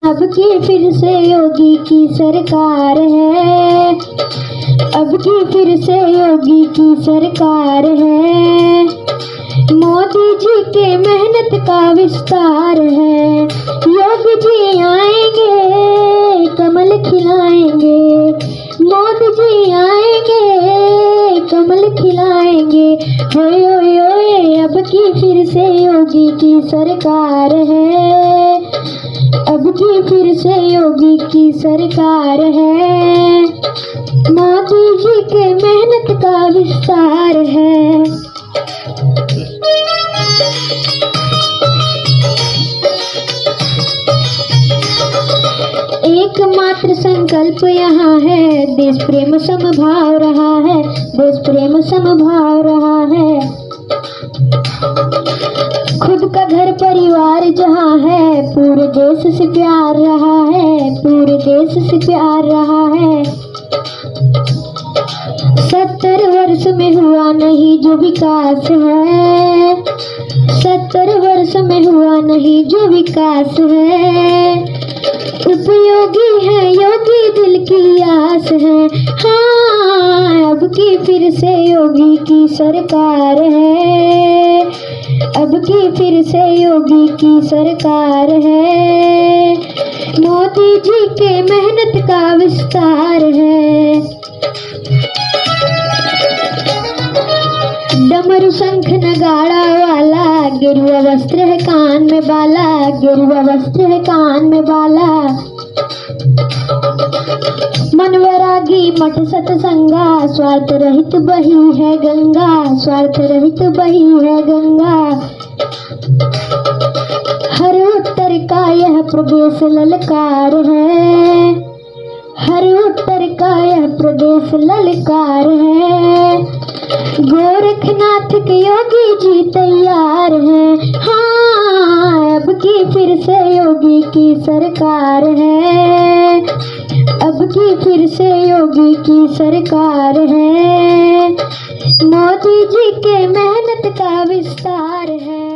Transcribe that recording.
अब की फिर से योगी की सरकार है, अब की फिर से योगी की सरकार है। मोदी जी के मेहनत का विस्तार है, योगी जी आएंगे कमल खिलाएंगे, मोदी जी आएंगे कमल खिलाएंगे। होए होए होए अब की फिर से योगी की सरकार है, अब की फिर से योगी की सरकार है। मोदी जी के मेहनत का विस्तार है। एकमात्र संकल्प यहाँ है, देश प्रेम समभाव रहा है, देश प्रेम समभाव रहा है। खुद का घर परिवार जहाँ है, पूरे देश से प्यार रहा है, पूरे देश से प्यार रहा है। 70 वर्ष में हुआ नहीं जो विकास है, 70 वर्ष में हुआ नहीं जो विकास है। उपयोगी है योगी दिल की आस है, हाँ अब की फिर से योगी की सरकार है, अब की फिर से योगी की सरकार है। मोदी जी के मेहनत का विस्तार है। डमरू शंख नगाड़ा वाला, गेरुआ वस्त्र है कान में बाला, गेरुआ वस्त्र है कान में बाला। मनवरागी मठ सतसंगा, स्वार्थ रहित बही है गंगा, स्वार्थ रहित बही है गंगा। हर उत्तर का यह प्रदेश ललकार है, हर उत्तर का यह प्रदेश ललकार है। गोरखनाथ के योगी जी तैयार हैं, हाँ अब की फिर से योगी की सरकार है, अब की फिर से योगी की सरकार है। मोदी जी के मेहनत का विस्तार है।